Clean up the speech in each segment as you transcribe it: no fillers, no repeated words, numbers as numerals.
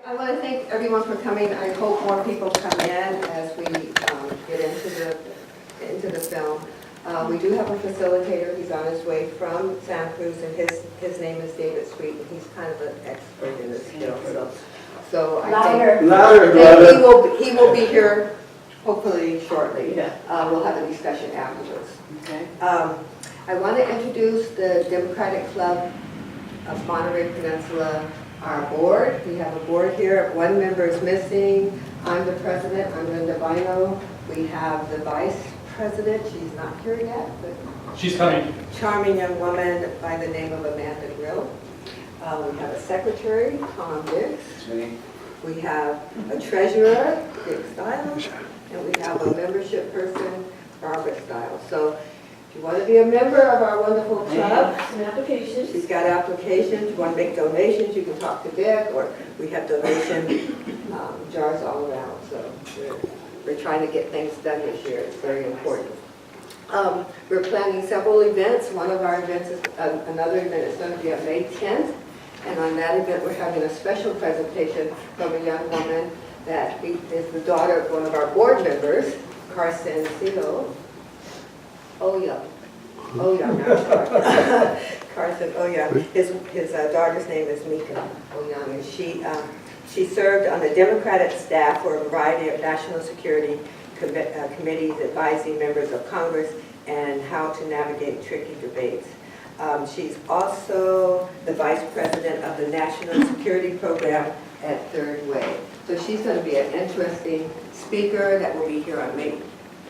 I want to thank everyone for coming. I hope more people come in as we get into the film. We do have a facilitator. He's on his way from Santa Cruz, and his name is David Sweet, and he's kind of an expert in this field. So I think Louder. he will be here hopefully shortly. Yeah. We'll have a discussion afterwards. Okay. I want to introduce the Democratic Club of Monterey Peninsula, our board. We have a board here. One member is missing. I'm the president. I'm Linda Bino. We have the vice president. She's not here yet, but She's coming. charming young woman by the name of Amanda Grill. We have a secretary, Tom Dix. We have a treasurer, Dick Stiles, and we have a membership person, Barbara Stiles. So if you want to be a member of our wonderful club, Some applications. she's got applications. You want to make donations, you can talk to Dick, or we have donation jars all around. So we're trying to get things done this year. It's very important. We're planning several events. One of our events is another event is going to be on May 10th. And on that event, we're having a special presentation from a young woman that is the daughter of one of our board members, Carson Silo. Carson Oya. His daughter's name is Mika Oyan, and she served on the Democratic staff for a variety of national security committees advising members of Congress and how to navigate tricky debates. She's also the vice president of the National Security Program at Third Way. So she's going to be an interesting speaker that will be here on May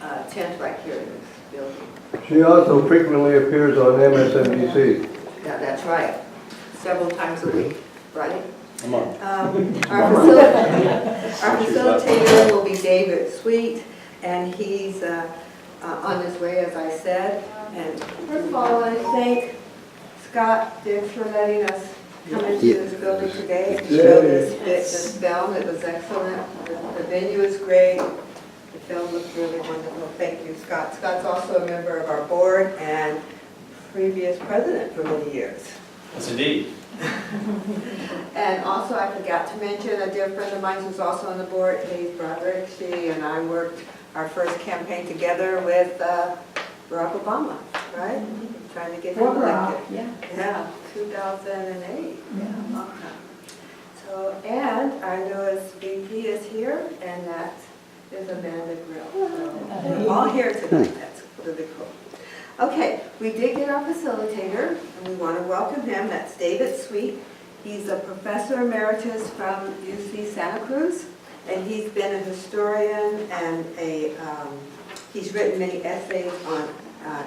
10th right here in this building. She also frequently appears on MSNBC. Yeah, that's right. Several times a week, right? Come on. Our facilitator will be David Sweet, and he's on his way, as I said. And first of all, I want to thank Scott Dix for letting us come into this building today to show this film. It was excellent. The venue is great. The film looks really wonderful. Thank you, Scott. Scott's also a member of our board and previous president for many years. Yes, indeed. And also, I forgot to mention a dear friend of mine who's also on the board, Hayes Broderick. She and I worked our first campaign together with Barack Obama, right? Trying to get him elected. Yeah, 2008. Yeah. Okay. So, and our newest VP is here, and that is Amanda Grill. So we're all here tonight. That's really cool. Okay, we did get our facilitator, and we want to welcome him. That's David Sweet. He's a professor emeritus from UC Santa Cruz, and he's been a historian and he's written many essays on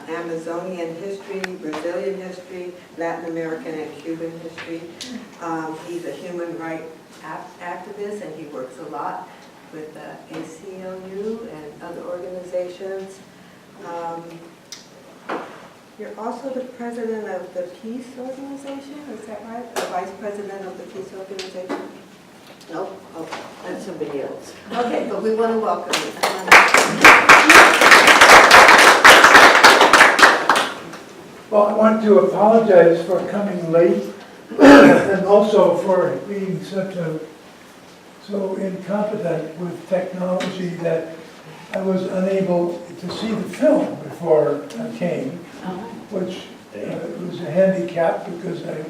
Amazonian history, Brazilian history, Latin American and Cuban history. He's a human rights activist, and he works a lot with the ACLU and other organizations. You're also the president of the Peace Organization, is that right? The vice president of the Peace Organization? No? Oh, that's somebody else. Okay, but we want to welcome you. Well, I want to apologize for coming late and also for being so incompetent with technology that I was unable to see the film before I came, which was a handicap because I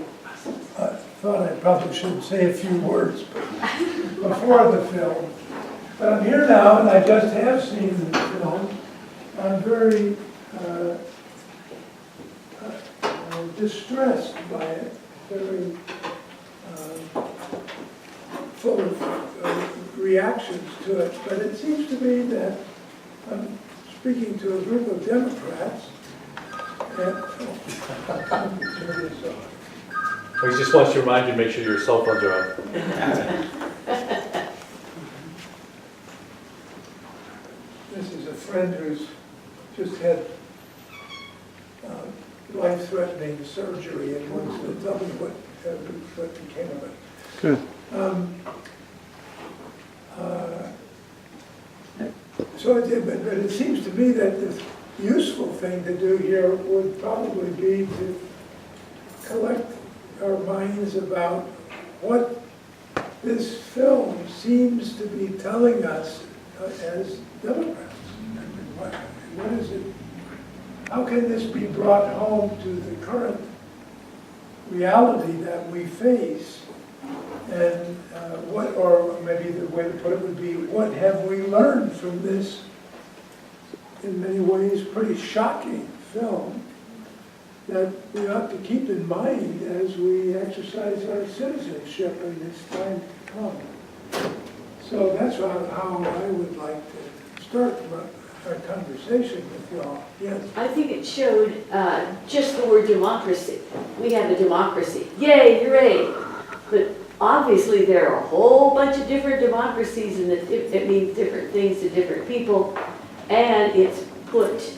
thought I probably should say a few words before the film. But I'm here now, and I just have seen the film. I'm very distressed by it, very full of reactions to it. But it seems to me that I'm speaking to a group of Democrats. And, turn this off. He just wants to remind you to make sure your cell phones are on. This is a friend who's just had life-threatening surgery and wants to tell me what became of it. Good. But it seems to me that the useful thing to do here would probably be to collect our minds about what this film seems to be telling us as Democrats. I mean, what is it? How can this be brought home to the current reality that we face? And or maybe the way to put it would be, what have we learned from this, in many ways, pretty shocking film that we ought to keep in mind as we exercise our citizenship in this time to come? So that's how I would like to start our conversation with y'all. Yes. I think it showed just the word democracy. We have a democracy. Yay, hooray. But obviously there are a whole bunch of different democracies and it means different things to different people. And it's put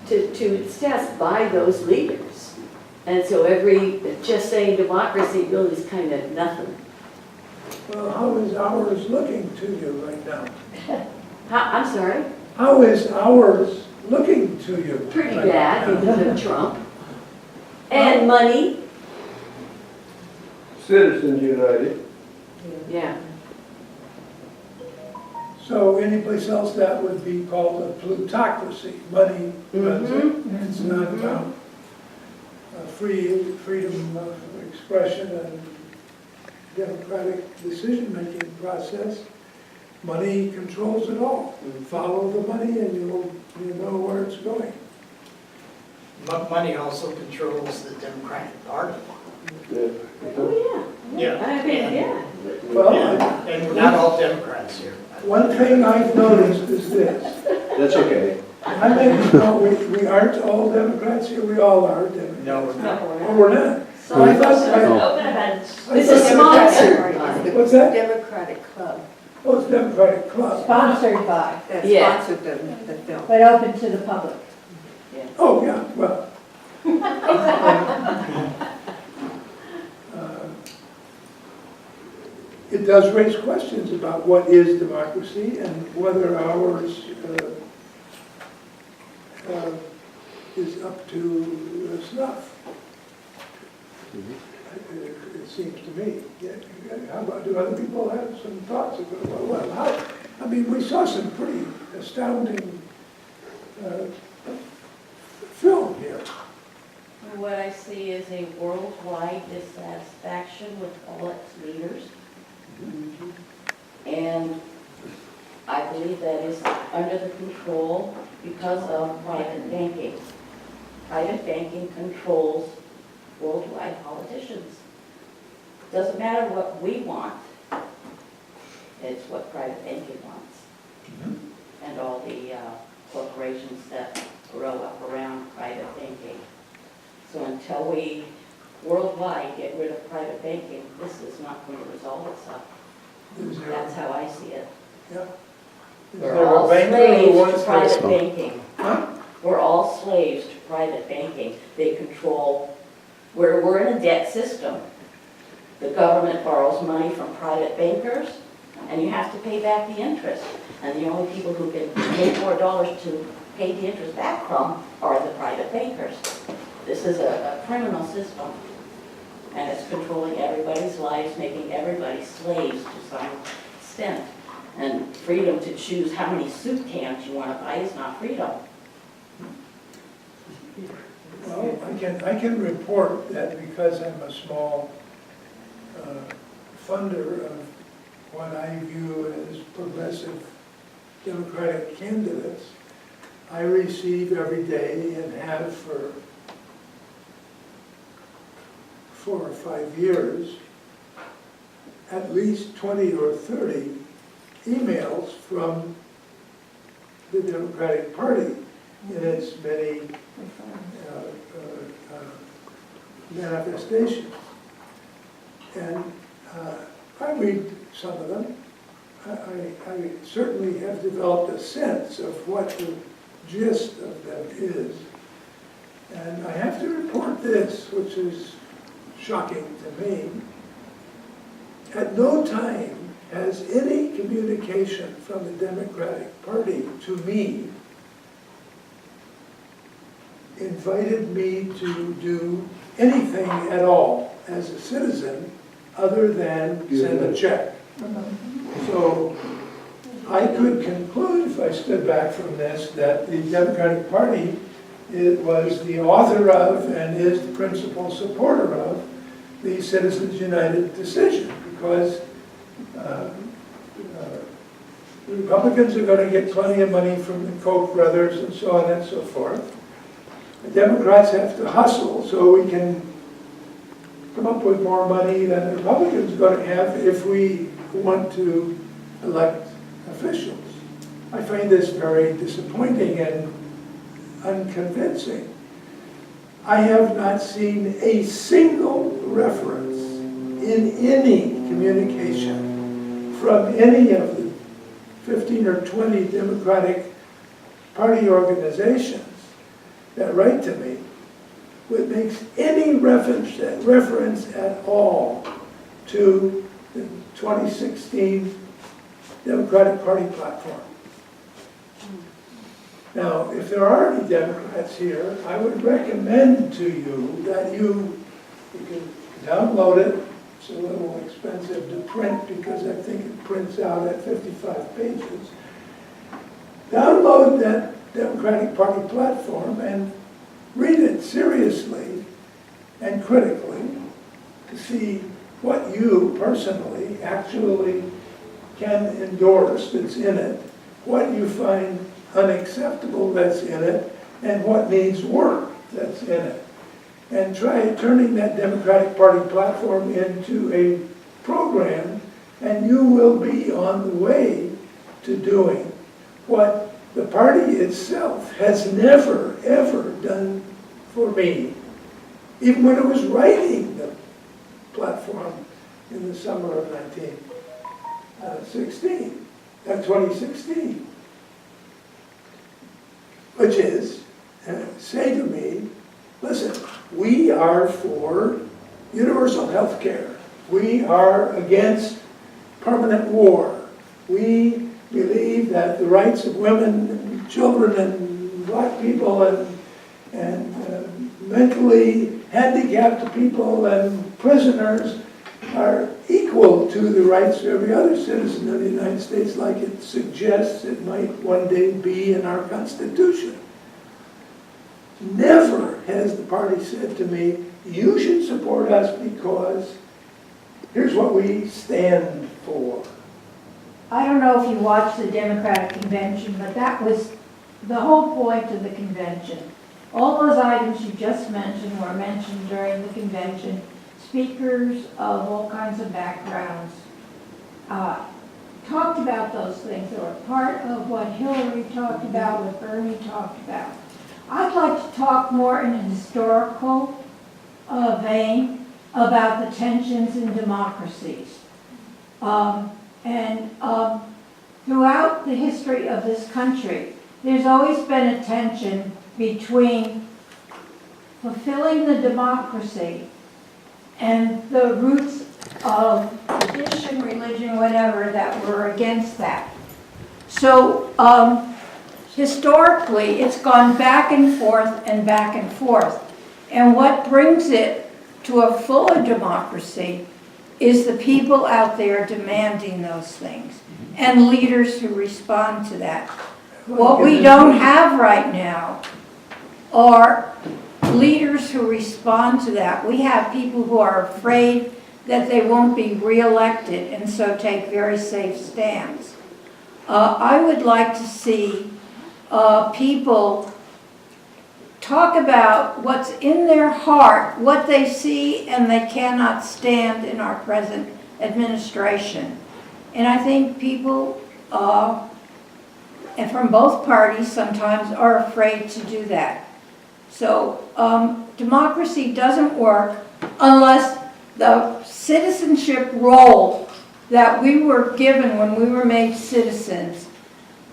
to its test by those leaders. And so just saying democracy really is kind of nothing. Well, how is ours looking to you right now? I'm sorry? How is ours looking to you? Pretty right bad now? because of Trump. And money. Citizens United. Yeah. So anyplace else that would be called a plutocracy. Money runs it. It's not about freedom of expression and democratic decision-making process. Money controls it all. Follow the money and you know where it's going. Money also controls the Democratic Party. Oh, yeah. Yeah. I mean, yeah. Well, And we're not all Democrats here. one thing I've noticed is this. That's okay. I mean, no, we aren't all Democrats here, we all are Democrats. No, we're not. Oh, we're not. So I thought- Open events. I This is thought- sponsored. What's that? Democratic Club Oh, it's Democratic Club. Sponsored by, that Yeah. sponsored the film. but open to the public. Oh, yeah, well. It does raise questions about what is democracy and whether ours is up to snuff. It seems to me. Yeah, how about, do other people have some thoughts about, well, how, I mean, we saw some pretty astounding film here. What I see is a worldwide dissatisfaction with all its leaders. And I believe that is under the control because of private banking. Private banking controls worldwide politicians. Doesn't matter what we want, it's what private banking wants. And all the corporations that grow up around private banking. So until we worldwide get rid of private banking, this is not going to resolve itself. Is there- That's how I see it. Yeah. Is We're there a all banker who slaves to wants private to? banking. We're all slaves to private banking. They control, we're in a debt system. The government borrows money from private bankers, and you have to pay back the interest. And the only people who can make more dollars to pay the interest back from are the private bankers. This is a criminal system, and it's controlling everybody's lives, making everybody slaves to some extent. And freedom to choose how many soup cans you want to buy is not freedom. Well, I can report that because I'm a small funder of what I view as progressive Democratic candidates, I receive every day and have for 4 or 5 years at least 20 or 30 emails from the Democratic Party in its many manifestations. And I read some of them. I certainly have developed a sense of what the gist of them is. And I have to report this, which is shocking to me. At no time has any communication from the Democratic Party to me invited me to do anything at all as a citizen other than send a check. So I could conclude, if I stood back from this, that the Democratic Party was the author of and is the principal supporter of the Citizens United decision, because the Republicans are going to get plenty of money from the Koch brothers and so on and so forth. The Democrats have to hustle so we can come up with more money than the Republicans are going to have if we want to elect officials. I find this very disappointing and unconvincing. I have not seen a single reference in any communication from any of the 15 or 20 Democratic Party organizations that write to me that makes any reference at all to the 2016 Democratic Party platform. Now, if there are any Democrats here, I would recommend to you that you can download it. It's a little expensive to print because I think it prints out at 55 pages. Download that Democratic Party platform and read it seriously and critically to see what you personally actually can endorse that's in it, what you find unacceptable that's in it, and what needs work that's in it. And try turning that Democratic Party platform into a program, and you will be on the way to doing what the party itself has never, ever done for me. Even when it was writing the platform in the summer of 2016, which is, say to me, listen, we are for universal health care. We are against permanent war. We believe that the rights of women and children and black people and mentally handicapped people and prisoners are equal to the rights of every other citizen of the United States, like it suggests it might one day be in our Constitution. Never has the party said to me, you should support us because here's what we stand for. I don't know if you watched the Democratic convention, but that was the whole point of the convention. All those items you just mentioned were mentioned during the convention. Speakers of all kinds of backgrounds talked about those things. They were part of what Hillary talked about, what Bernie talked about. I'd like to talk more in a historical vein about the tensions in democracies. Throughout the history of this country, there's always been a tension between fulfilling the democracy and the roots of tradition, religion, whatever, that were against that. So historically, it's gone back and forth and back and forth. And what brings it to a fuller democracy is the people out there demanding those things and leaders who respond to that. What we don't have right now are leaders who respond to that. We have people who are afraid that they won't be reelected and so take very safe stands. I would like to see people talk about what's in their heart, what they see and they cannot stand in our present administration. And I think people and from both parties sometimes are afraid to do that. So democracy doesn't work unless the citizenship role that we were given when we were made citizens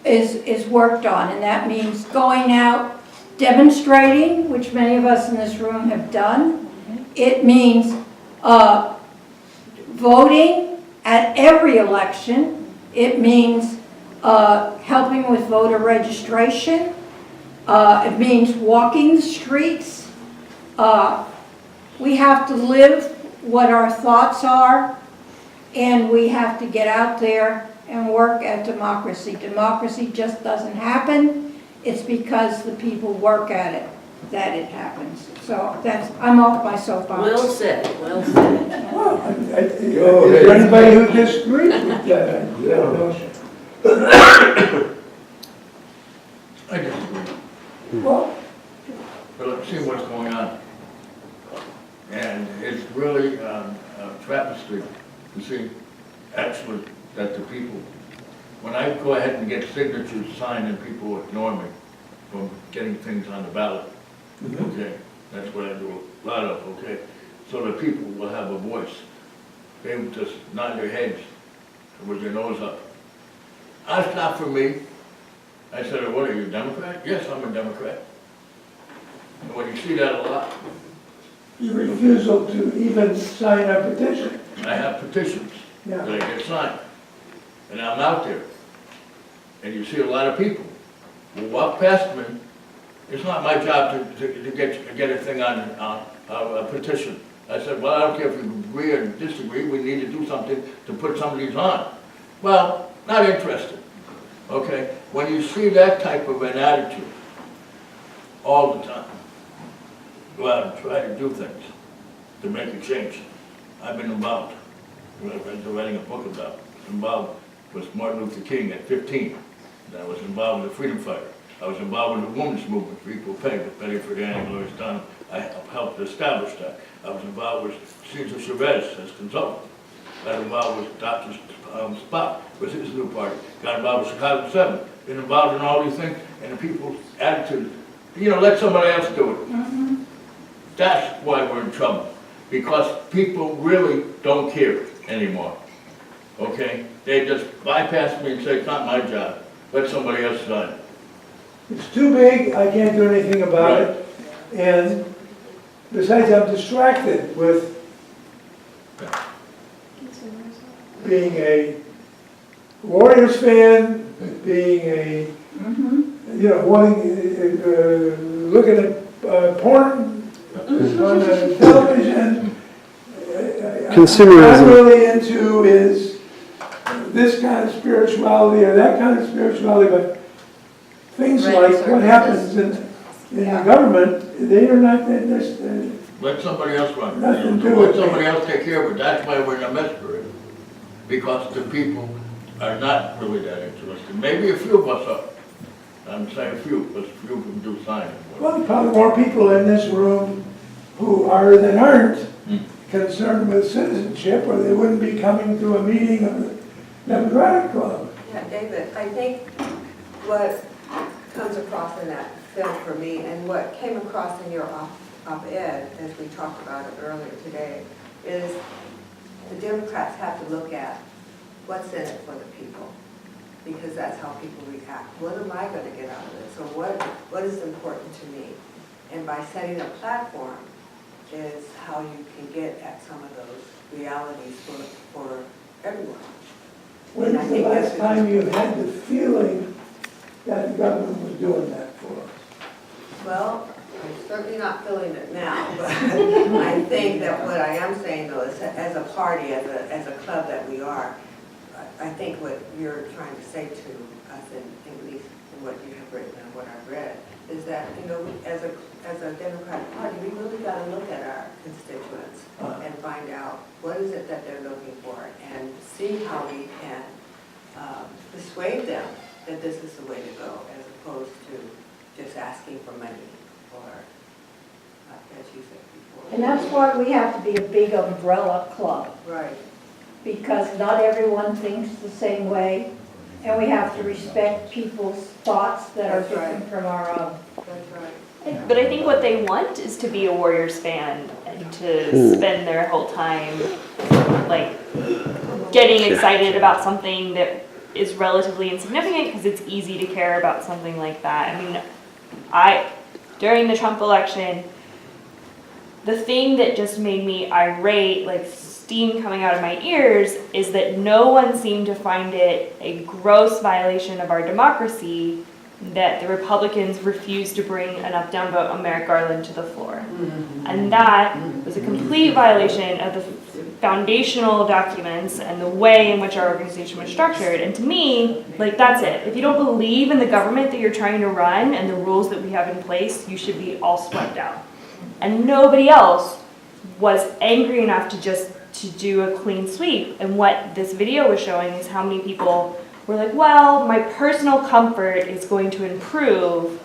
is worked on. And that means going out, demonstrating, which many of us in this room have done. It means voting at every election. It means helping with voter registration. It means walking the streets. We have to live what our thoughts are. and we have to get out there and work at democracy. Democracy just doesn't happen. It's because the people work at it that it happens. So I'm off my soapbox. Well said, well said. Well, is there anybody who disagrees with that notion? I disagree. Well, But let's see what's going on. And it's really a travesty to see actually that the people, when I go ahead and get signatures signed and people ignore me from getting things on the ballot, okay, that's what I do a lot of, okay, so that people will have a voice. They would just nod their heads with their nose up. That's not for me. I said, what are you, a Democrat? Yes, I'm a Democrat. And when you see that a lot, your refusal to even sign a petition. I have petitions that Yeah. I get signed, and I'm out there. And you see a lot of people who walk past me. It's not my job to get a thing on a petition. I said, well, I don't care if you agree or disagree, we need to do something to put some of these on. Well, not interested, okay? When you see that type of an attitude all the time, go out and try to do things to make a change. I've been involved, I'm writing a book about, involved with Martin Luther King at 15. And I was involved with the Freedom Fighter. I was involved with the women's movement for equal pay with Betty Friedan and Gloria Steinem. I helped establish that. I was involved with Cesar Chavez as consultant. Got involved with Dr. Spock with his new party. Got involved with Chicago 7. Been involved in all these things and the people's attitude. You know, let somebody else do it. That's why we're in trouble. Because people really don't care anymore. Okay? They just bypass me and say, it's not my job. Let somebody else sign it. It's too big, I can't do anything about it. And besides, I'm distracted with being a Warriors fan, being a, you know, looking at porn on the television. Consumerism. I'm really into is this kind of spirituality or that kind of spirituality, but things like what happens in the government, they are not, Let somebody else run it. Nothing to Let it. somebody else take care of it. That's why we're in a mess we're in. Because the people are not really that interested. Maybe a few of us are. I'm saying a few, but a few of them do sign it. well, probably more people in this room who are than aren't concerned with citizenship, or they wouldn't be coming to a meeting of the Democratic Club. Yeah, David, I think what comes across in that film for me, and what came across in your op-ed, as we talked about it earlier today, is the Democrats have to look at what's in it for the people, because that's how people react. What am I going to get out of it? So what is important to me? And by setting a platform is how you can get at some of those realities for everyone. When's the last time you had the feeling that the government was doing that for us? Well, I'm certainly not feeling it now, but I think that what I am saying though is that as a party, as a club that we are, I think what you're trying to say to us, at least in what you have written and what I've read, is that, you know, as a Democratic Party, we really got to look at our constituents and find out what is it that they're looking for and see how we can persuade them that this is the way to go, as opposed to just asking for money or, as you said before. And that's why we have to be a big umbrella club, Right. because not everyone thinks the same way, and we have to respect people's thoughts that are That's right. different from our own. That's right. But I think what they want is to be a Warriors fan and to spend their whole time like getting excited about something that is relatively insignificant because it's easy to care about something like that. I mean, during the Trump election, the thing that just made me irate, like steam coming out of my ears, is that no one seemed to find it a gross violation of our democracy that the Republicans refused to bring an up-down vote on Merrick Garland to the floor. And that was a complete violation of the foundational documents and the way in which our organization was structured. And to me, like, that's it. If you don't believe in the government that you're trying to run and the rules that we have in place, you should be all swiped out. And nobody else was angry enough to do a clean sweep. And what this video was showing is how many people were like, well, my personal comfort is going to improve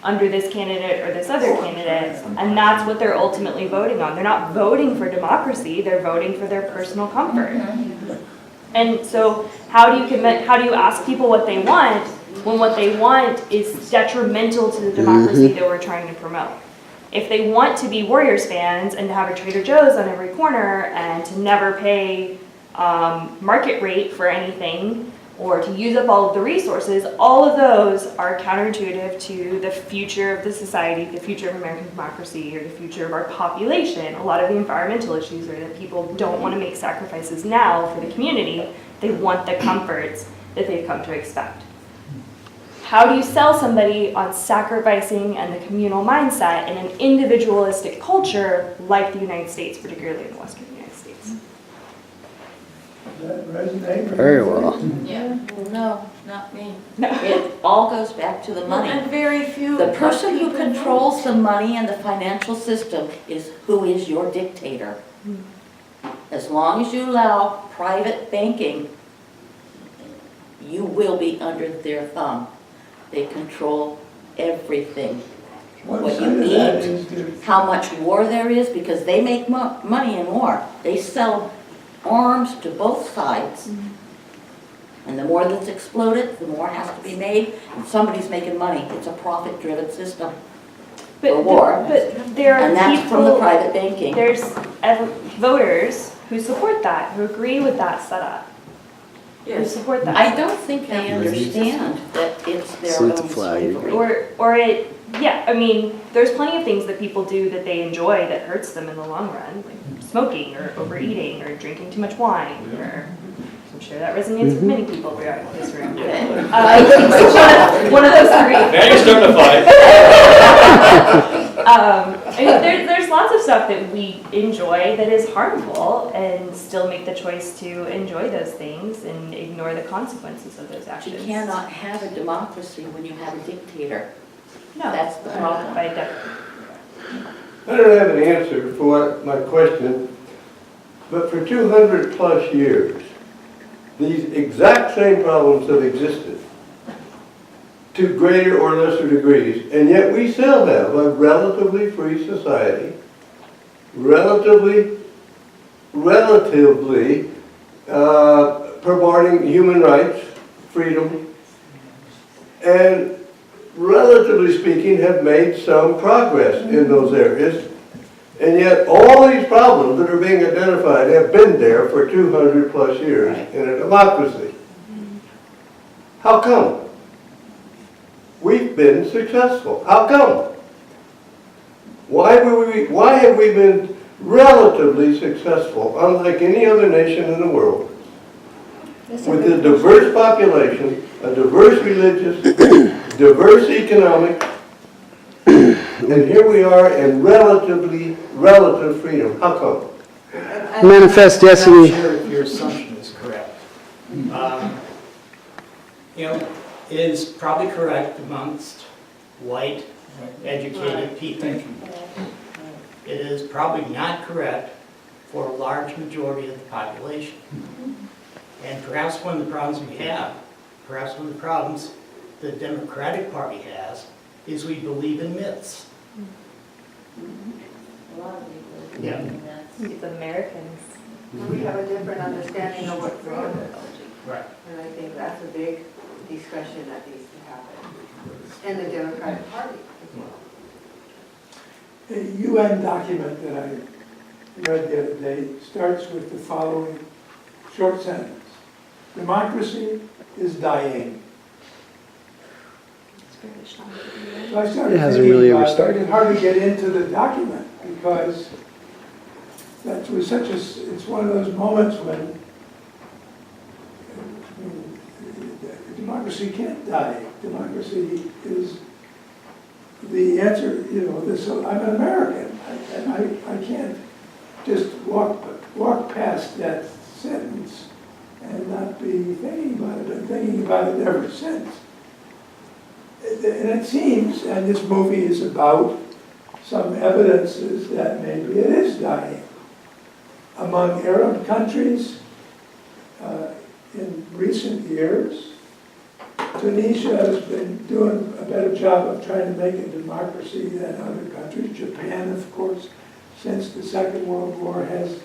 under this candidate or this other candidate, and that's what they're ultimately voting on. They're not voting for democracy, they're voting for their personal comfort. And so how do you ask people what they want when what they want is detrimental to the democracy that we're trying to promote? If they want to be Warriors fans and to have a Trader Joe's on every corner and to never pay market rate for anything, or to use up all of the resources, all of those are counterintuitive to the future of the society, the future of American democracy, or the future of our population. A lot of the environmental issues are that people don't want to make sacrifices now for the community. They want the comforts that they've come to expect. How do you sell somebody on sacrificing and the communal mindset in an individualistic culture like the United States, particularly in the Western United States? Does that resonate? Very well. Yeah, well, no, not me. No. It all goes back to the money. And very few. The person who controls the money and the financial system is who is your dictator. As long as you allow private banking, you will be under their thumb. They control everything. One What side you of that eat, is the how much war there is, because they make money in war. They sell arms to both sides. And the more that's exploded, the more has to be made, and somebody's making money. It's a profit-driven system for war. But there are And that's from the people, private banking. there's voters who support that, who agree with that setup, who support that. I don't think they understand that it's their Salute the own flag. slavery. Yeah, I mean, there's plenty of things that people do that they enjoy that hurts them in the long run, like smoking or overeating or drinking too much wine, or I'm sure that resonates with many people throughout this room. One of those three. Now you're starting to fight. I mean, there's lots of stuff that we enjoy that is harmful and still make the choice to enjoy those things and ignore the consequences of those You actions. cannot have a democracy when you have a dictator. No, That's the problem. by definition. I don't have an answer for what my question, but for 200 plus years, these exact same problems have existed to greater or lesser degrees, and yet we still have a relatively free society, relatively promoting human rights, freedom, and relatively speaking have made some progress in those areas. And yet all these problems that are being identified have been there for 200 plus years in a democracy. How come? We've been successful. How come? Why have we been relatively successful, unlike any other nation in the world, with a diverse population, a diverse religious, diverse economic, and here we are in relative freedom. How come? Manifest destiny. I'm not sure if your assumption is correct. It is probably correct amongst white, educated people. It is probably not correct for a large majority of the population. And perhaps one of the problems we have, perhaps one of the problems the Democratic Party has, is we believe in myths. Yeah. It's Americans. We have a different understanding of what freedom is. Right. And I think that's a big discussion that needs to happen in the Democratic Party as well. A UN document that I read the other day starts with the following short sentence. Democracy is dying. So I started It hasn't thinking really ever about it. started. It's hard to get into the document because that was it's one of those moments when democracy can't die. Democracy is the answer, I'm an American, and I can't just walk walk past that sentence and not be thinking about it, and thinking about it ever since. And it seems, and this movie is about some evidences that maybe it is dying. Among Arab countries, in recent years, Tunisia has been doing a better job of trying to make a democracy than other countries. Japan, of course, since the Second World War has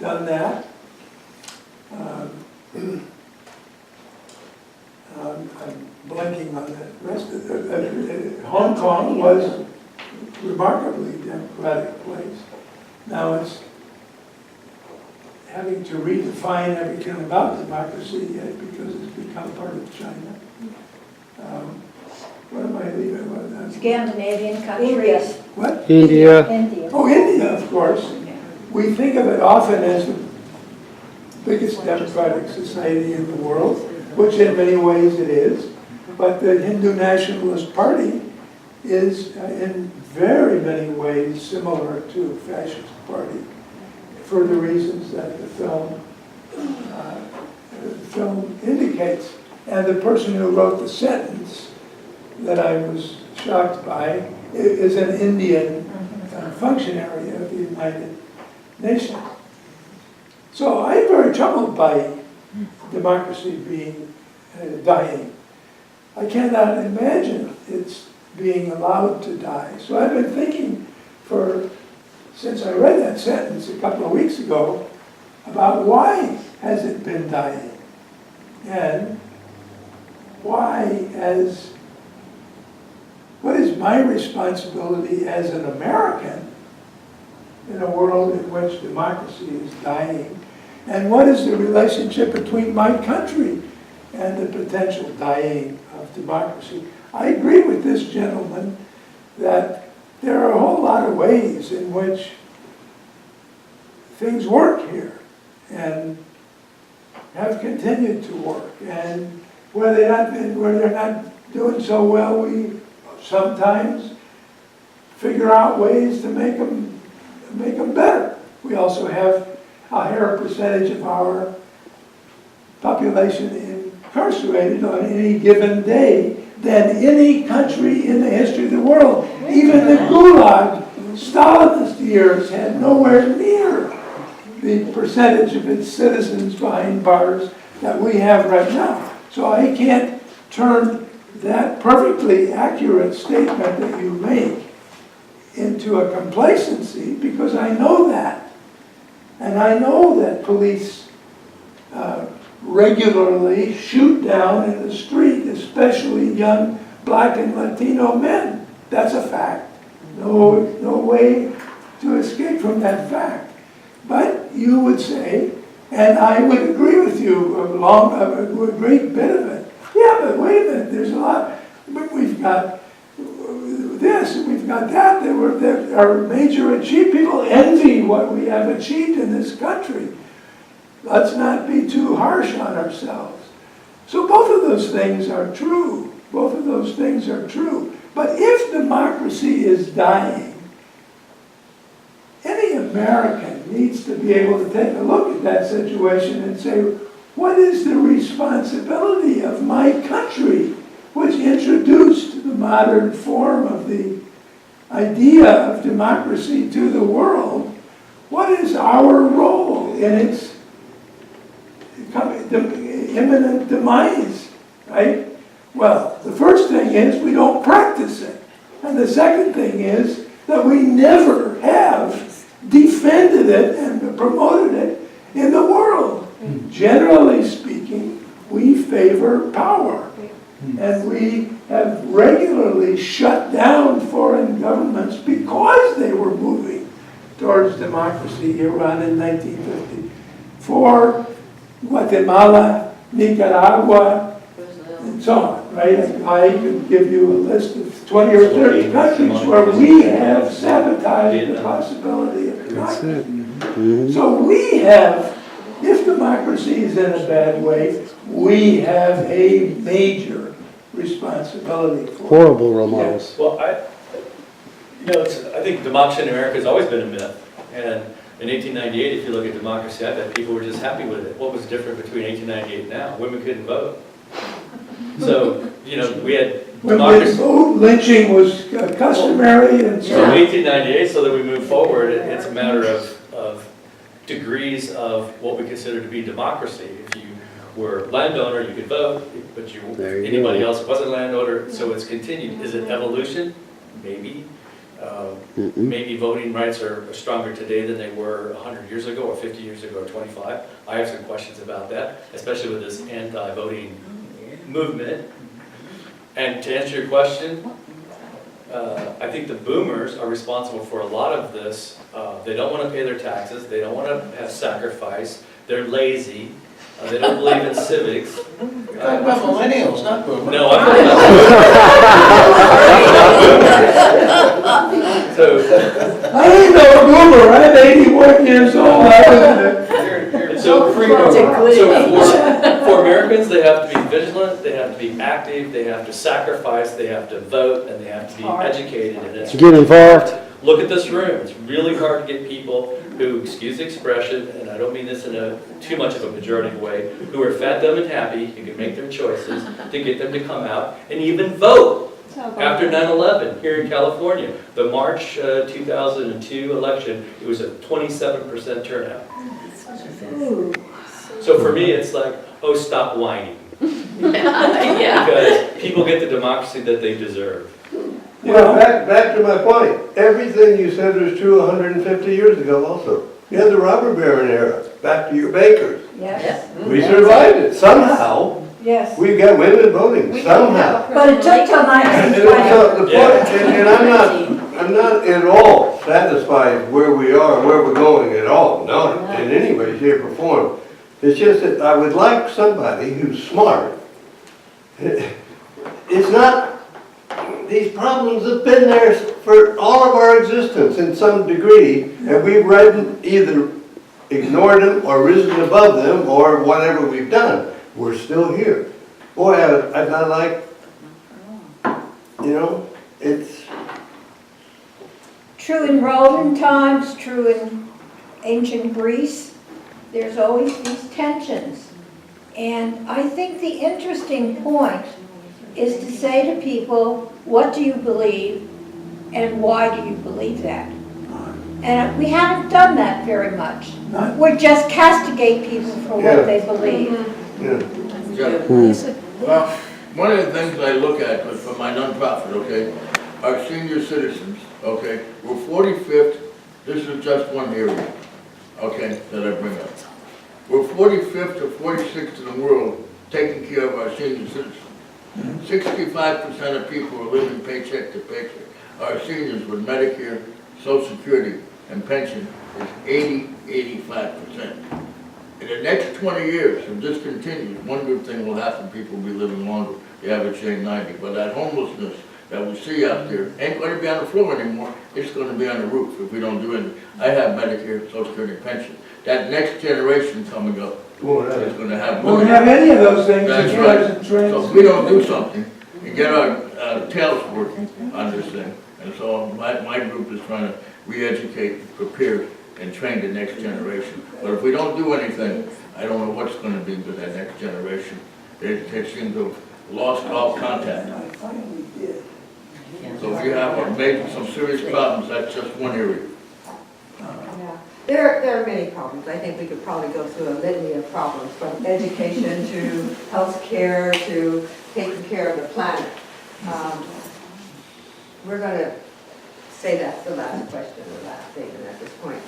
done that. I'm blanking on the rest of the, Hong Kong was a remarkably democratic place. Now it's having to redefine everything about democracy yet because it's become part of China. What am I leaving? Scandinavian countries. What? India. India. Oh, India, of course. We think of it often as the biggest democratic society in the world, which in many ways it is. But the Hindu Nationalist Party is in very many ways similar to a fascist party for the reasons that the film indicates. And the person who wrote the sentence that I was shocked by is an Indian functionary of the United Nations. So I'm very troubled by democracy being dying. I cannot imagine it's being allowed to die. So I've been thinking since I read that sentence a couple of weeks ago, about why has it been dying? And what is my responsibility as an American in a world in which democracy is dying? And what is the relationship between my country and the potential dying of democracy? I agree with this gentleman that there are a whole lot of ways in which things work here and have continued to work. And where they're not doing so well, we sometimes figure out ways to make them better. We also have a higher percentage of our population incarcerated on any given day than any country in the history of the world. Even the Gulag Stalinist years had nowhere near the percentage of its citizens behind bars that we have right now. So I can't turn that perfectly accurate statement that you make into a complacency, because I know that. And I know that police regularly shoot down in the street, especially young black and Latino men. That's a fact. No way to escape from that fact. But you would say, and I would agree with you a great bit of it. Yeah, but wait a minute, there's a lot. We've got this, and we've got that. There are major achievements. People envy what we have achieved in this country. Let's not be too harsh on ourselves. So both of those things are true. Both of those things are true. But if democracy is dying, any American needs to be able to take a look at that situation and say, what is the responsibility of my country, which introduced the modern form of the idea of democracy to the world? What is our role in its imminent demise, right? Well, the first thing is we don't practice it. And the second thing is that we never have defended it and promoted it in the world. Generally speaking, we favor power. And we have regularly shut down foreign governments because they were moving towards democracy. Iran in 1950. For Guatemala, Nicaragua, and so on, right? I could give you a list of 20 or 30 countries where we have sabotaged the possibility of democracy. So we have, if democracy is in a bad way, we have a major responsibility for it. Horrible role models. Well, I think democracy in America has always been a myth. And In 1898, if you look at democracy, I bet people were just happy with it. What was different between 1898 and now? Women couldn't vote. So, you know, we had When democracy. lynching was customary and So in 1898, so that we move forward, it's a matter of degrees of what we consider to be democracy. If you were landowner, you could vote, but There you anybody go. else wasn't landowner, so it's continued. Is it evolution? Maybe. Maybe voting rights are stronger today than they were 100 years ago, or 50 years ago, or 25. I have some questions about that, especially with this anti-voting movement. And to answer your question, I think the boomers are responsible for a lot of this. They don't want to pay their taxes. They don't want to have sacrifice. They're lazy. They don't believe in civics. You're talking about millennials, not boomers. No, I'm talking about So, I ain't no boomer, I'm 81 years old. for Americans, they have to be vigilant, they have to be active, they have to sacrifice, they have to vote, and they have to be educated. And it's Get involved. Look at this room. It's really hard to get people who, excuse the expression, and I don't mean this in a too much of a pejorative way, who are fat, dumb, and happy, who can make their choices, to get them to come out and even vote. After 9/11 here in California, the March 2002 election, it was a 27% turnout. So for me, it's like, oh, stop whining. Because people get the democracy that they deserve. Well, back to my point. Everything you said was true 150 years ago also. You had the robber baron era, back to your bakers. Yes, We survived it somehow. yes. We got women voting somehow. But it took till And 1920. the point, and I'm not at all satisfied where we are, where we're going at all. No, in any way, shape, or form. It's just that I would like somebody who's smart. It's not. These problems have been there for all of our existence in some degree, and we've either ignored them or risen above them or whatever we've done. We're still here. Boy, I like, it's... True in Roman times, true in ancient Greece, there's always these tensions. And I think the interesting point is to say to people, what do you believe and why do you believe that? And we haven't done that very much. We just castigate people for what they believe. Well, one of the things I look at for my nonprofit, okay, are senior citizens, okay? We're 45th, this is just one area, okay, that I bring up. We're 45th or 46th in the world taking care of our senior citizens. 65% of people are living paycheck to paycheck. Our seniors with Medicare, Social Security, and pension is 85%. In the next 20 years, if this continues, one good thing will happen, people will be living longer. The average age 90. But that homelessness that we see out there ain't going to be on the floor anymore. It's going to be on the roof if we don't do anything. I have Medicare, Social Security, and pension. That next generation coming up is going to have more. We don't have any of those things. That's right. So if we don't do something and get our tails working on this thing, and so my group is trying to re-educate, prepare, and train the next generation. But if we don't do anything, I don't know what's going to be with that next generation. They seem to have lost all contact. So if you have some serious problems, that's just one area. There are many problems. I think we could probably go through a litany of problems, from education to health care to taking care of the planet. We're going to say that's the last question, the last statement at this point.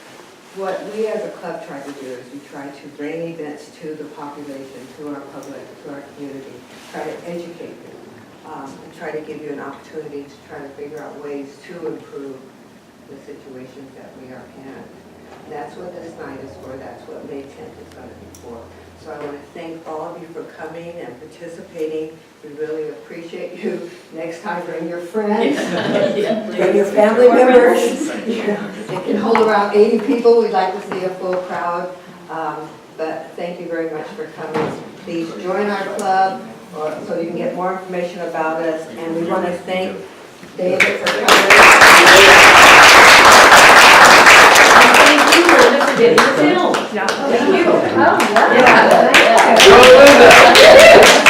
What we as a club try to do is we try to bring events to the population, to our public, to our community, try to educate them, and try to give you an opportunity to try to figure out ways to improve the situations that we are in. That's what this night is for. That's what May 10th is going to be for. So I want to thank all of you for coming and participating. We really appreciate you. Next time, bring your friends, bring your family members. They can hold around 80 people. We'd like to see a full crowd. But thank you very much for coming. Please join our club so you can get more information about us. And we want to thank David for coming. you, Linda, for getting the film. Yeah. Thank you. Oh, wow. Yeah. Go, Linda.